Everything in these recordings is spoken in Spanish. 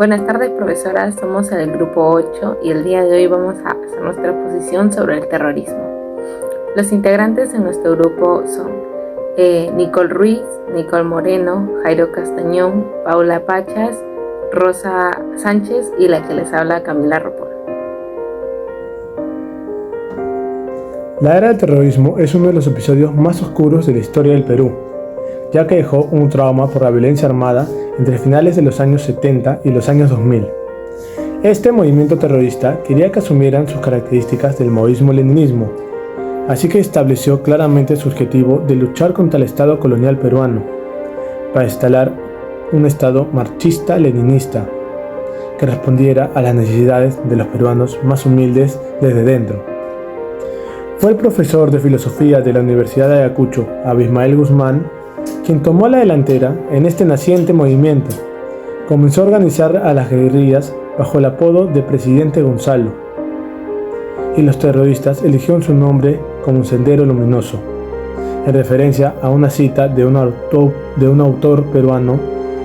Buenas tardes, profesora. Somos el grupo 8 y el día de hoy vamos a hacer nuestra exposición sobre el terrorismo. Los integrantes en nuestro grupo son Nicole Ruiz, Nicole Moreno, Jairo Castañón, Paula Pachas, Rosa Sánchez y la que les habla, Camila Ropón. La era del terrorismo es uno de los episodios más oscuros de la historia del Perú, ya que dejó un trauma por la violencia armada entre finales de los años 70 y los años 2000. Este movimiento terrorista quería que asumieran sus características del maoísmo-leninismo, así que estableció claramente su objetivo de luchar contra el Estado colonial peruano, para instalar un Estado marxista-leninista que respondiera a las necesidades de los peruanos más humildes desde dentro. Fue el profesor de filosofía de la Universidad de Ayacucho, Abismael Guzmán, quien tomó la delantera en este naciente movimiento. Comenzó a organizar a las guerrillas bajo el apodo de Presidente Gonzalo, y los terroristas eligieron su nombre como Sendero Luminoso, en referencia a una cita de un autor peruano: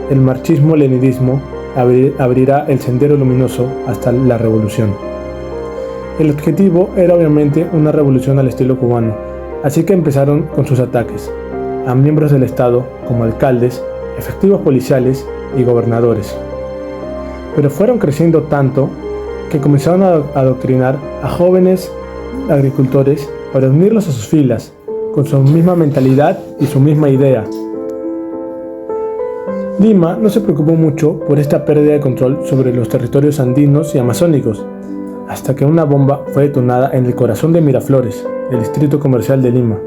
el marxismo-leninismo abrirá el sendero luminoso hasta la revolución. El objetivo era obviamente una revolución al estilo cubano, así que empezaron con sus ataques a miembros del Estado como alcaldes, efectivos policiales y gobernadores. Pero fueron creciendo tanto que comenzaron a adoctrinar a jóvenes agricultores para unirlos a sus filas, con su misma mentalidad y su misma idea. Lima no se preocupó mucho por esta pérdida de control sobre los territorios andinos y amazónicos, hasta que una bomba fue detonada en el corazón de Miraflores, el distrito comercial de Lima.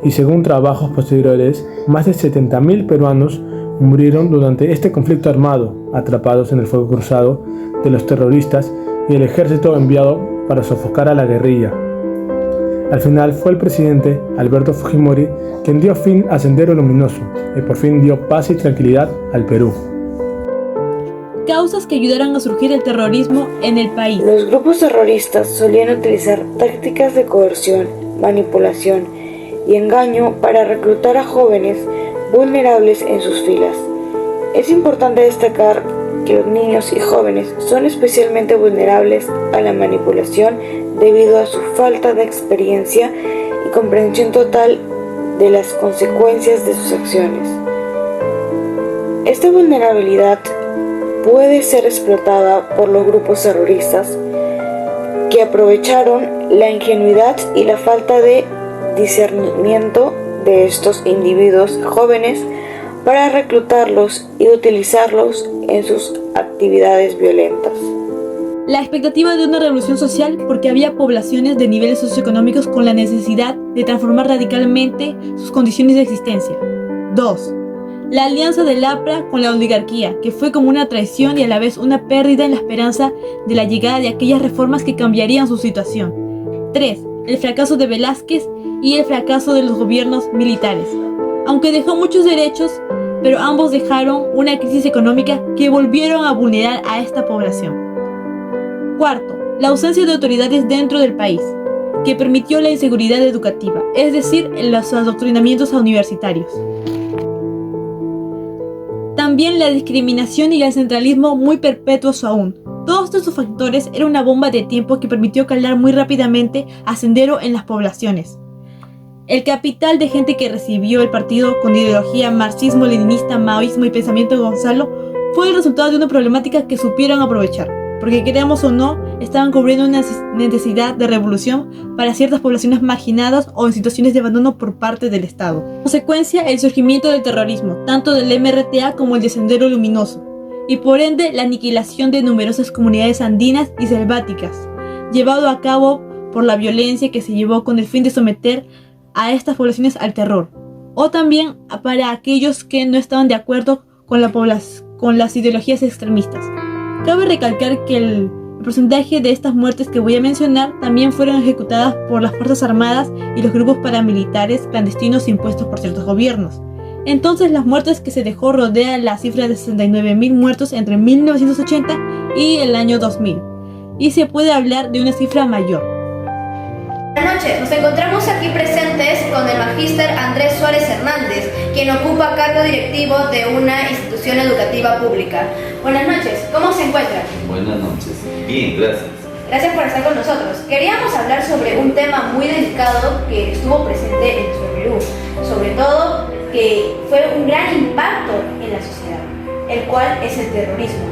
Y según trabajos posteriores, más de 70.000 peruanos murieron durante este conflicto armado, atrapados en el fuego cruzado de los terroristas y el ejército enviado para sofocar a la guerrilla. Al final fue el presidente Alberto Fujimori quien dio fin a Sendero Luminoso y por fin dio paz y tranquilidad al Perú. Causas que ayudaron a surgir el terrorismo en el país. Los grupos terroristas solían utilizar tácticas de coerción, manipulación y engaño para reclutar a jóvenes vulnerables en sus filas. Es importante destacar que los niños y jóvenes son especialmente vulnerables a la manipulación debido a su falta de experiencia y comprensión total de las consecuencias de sus acciones. Esta vulnerabilidad puede ser explotada por los grupos terroristas, que aprovecharon la ingenuidad y la falta de discernimiento de estos individuos jóvenes para reclutarlos y utilizarlos en sus actividades violentas. La expectativa de una revolución social, porque había poblaciones de niveles socioeconómicos con la necesidad de transformar radicalmente sus condiciones de existencia. 2. La alianza del APRA con la oligarquía, que fue como una traición y a la vez una pérdida en la esperanza de la llegada de aquellas reformas que cambiarían su situación. 3. El fracaso de Velázquez y el fracaso de los gobiernos militares. Aunque dejó muchos derechos, pero ambos dejaron una crisis económica que volvieron a vulnerar a esta población. 4. La ausencia de autoridades dentro del país, que permitió la inseguridad educativa, es decir, los adoctrinamientos universitarios. También la discriminación y el centralismo muy perpetuos aún. Todos estos factores eran una bomba de tiempo que permitió calar muy rápidamente a Sendero en las poblaciones. El capital de gente que recibió el partido con ideología marxismo-leninista, maoísmo y pensamiento de Gonzalo fue el resultado de una problemática que supieron aprovechar, porque queramos o no, estaban cubriendo una necesidad de revolución para ciertas poblaciones marginadas o en situaciones de abandono por parte del Estado. En consecuencia, el surgimiento del terrorismo, tanto del MRTA como el de Sendero Luminoso, y por ende la aniquilación de numerosas comunidades andinas y selváticas, llevado a cabo por la violencia que se llevó con el fin de someter a estas poblaciones al terror, o también para aquellos que no estaban de acuerdo con las ideologías extremistas. Cabe recalcar que el porcentaje de estas muertes que voy a mencionar también fueron ejecutadas por las Fuerzas Armadas y los grupos paramilitares clandestinos impuestos por ciertos gobiernos. Entonces las muertes que se dejó rodean la cifra de 69.000 muertos entre 1980 y el año 2000, y se puede hablar de una cifra mayor. Buenas noches, nos encontramos aquí presentes con el magíster Andrés Suárez Hernández, quien ocupa cargo directivo de una institución educativa pública. Buenas noches, ¿cómo se encuentra? Buenas noches, bien, gracias. Gracias por estar con nosotros. Queríamos hablar sobre un tema muy delicado que estuvo presente en nuestro Perú, sobre todo que fue un gran impacto en la sociedad, el cual es el terrorismo.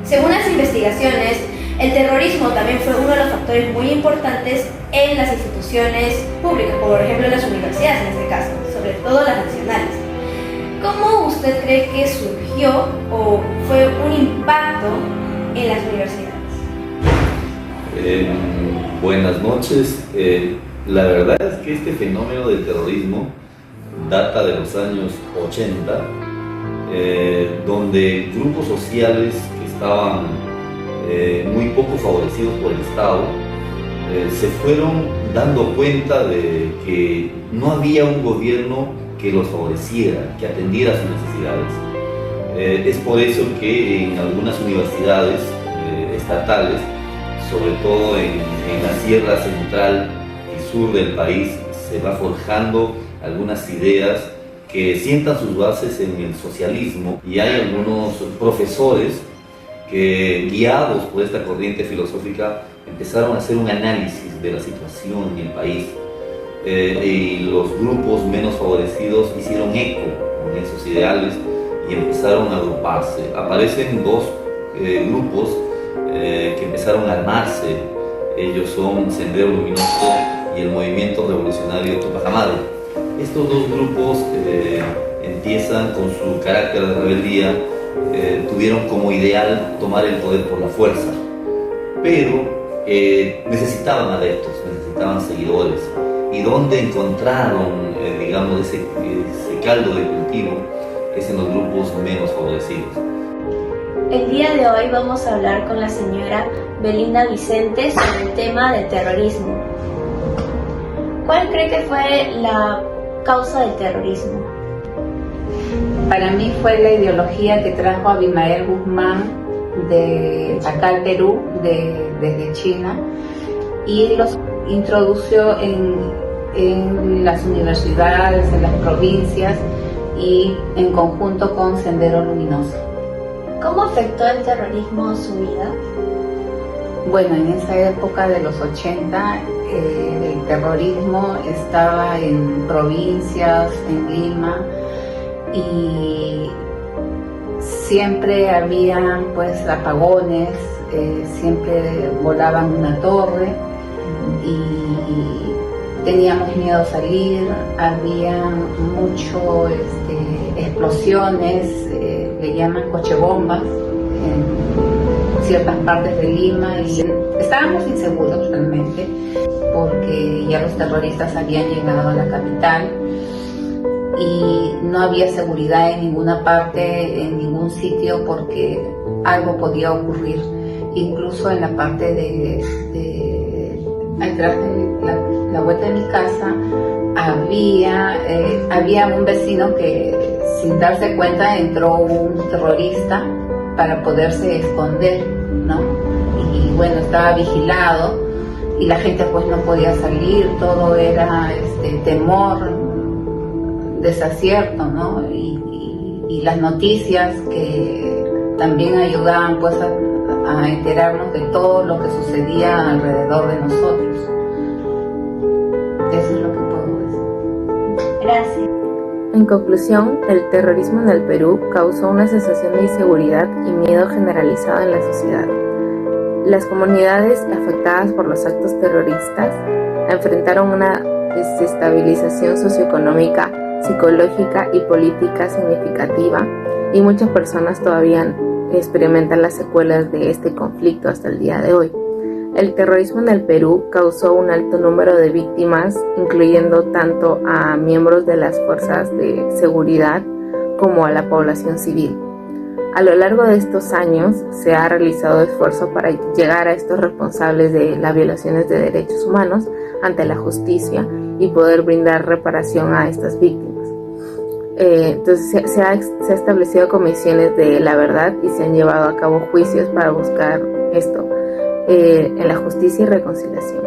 Según las investigaciones, el terrorismo también fue uno de los factores muy importantes en las instituciones públicas, por ejemplo en las universidades en este caso, sobre todo las nacionales. ¿Cómo usted cree que surgió o fue un impacto en las universidades? Buenas noches. La verdad es que este fenómeno del terrorismo data de los años 80, donde grupos sociales que estaban muy poco favorecidos por el Estado se fueron dando cuenta de que no había un gobierno que los favoreciera, que atendiera sus necesidades. Es por eso que en algunas universidades estatales, sobre todo en la sierra central y sur del país, se va forjando algunas ideas que sientan sus bases en el socialismo, y hay algunos profesores que, guiados por esta corriente filosófica, empezaron a hacer un análisis de la situación en el país, y los grupos menos favorecidos hicieron eco en esos ideales y empezaron a agruparse. Aparecen dos grupos que empezaron a armarse. Ellos son Sendero Luminoso y el Movimiento Revolucionario Tupac Amaru. Estos dos grupos empiezan con su carácter de rebeldía, tuvieron como ideal tomar el poder por la fuerza, pero necesitaban adeptos, necesitaban seguidores. ¿Y dónde encontraron, digamos, ese caldo de cultivo? Es en los grupos menos favorecidos. El día de hoy vamos a hablar con la señora Belinda Vicente sobre el tema del terrorismo. ¿Cuál cree que fue la causa del terrorismo? Para mí fue la ideología que trajo Abimael Guzmán de acá al Perú, desde China, y los introdujo en las universidades, en las provincias y en conjunto con Sendero Luminoso. ¿Cómo afectó el terrorismo su vida? Bueno, en esa época de los 80, el terrorismo estaba en provincias, en Lima, y siempre había pues apagones, siempre volaban una torre y teníamos miedo a salir, había mucho explosiones, le llaman cochebombas en ciertas partes de Lima, y estábamos inseguros realmente porque ya los terroristas habían llegado a la capital y no había seguridad en ninguna parte, en ningún sitio, porque algo podía ocurrir. Incluso en la parte atrás de la vuelta de mi casa había un vecino que, sin darse cuenta, entró un terrorista para poderse esconder, ¿no? Y bueno, estaba vigilado y la gente pues no podía salir, todo era temor, desacierto, ¿no? Y las noticias que también ayudaban pues a enterarnos de todo lo que sucedía alrededor de nosotros. Eso es lo que puedo decir. Gracias. En conclusión, el terrorismo en el Perú causó una sensación de inseguridad y miedo generalizado en la sociedad. Las comunidades afectadas por los actos terroristas enfrentaron una desestabilización socioeconómica, psicológica y política significativa, y muchas personas todavía experimentan las secuelas de este conflicto hasta el día de hoy. El terrorismo en el Perú causó un alto número de víctimas, incluyendo tanto a miembros de las fuerzas de seguridad como a la población civil. A lo largo de estos años se ha realizado esfuerzo para llegar a estos responsables de las violaciones de derechos humanos ante la justicia y poder brindar reparación a estas víctimas. Entonces se ha establecido comisiones de la verdad y se han llevado a cabo juicios para buscar esto en la justicia y reconciliación.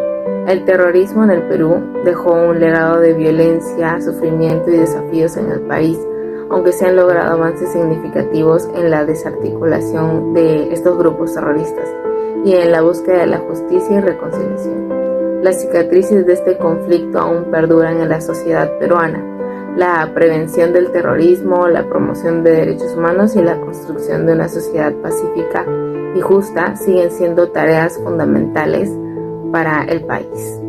El terrorismo en el Perú dejó un legado de violencia, sufrimiento y desafíos en el país, aunque se han logrado avances significativos en la desarticulación de estos grupos terroristas y en la búsqueda de la justicia y reconciliación. Las cicatrices de este conflicto aún perduran en la sociedad peruana. La prevención del terrorismo, la promoción de derechos humanos y la construcción de una sociedad pacífica y justa siguen siendo tareas fundamentales para el país.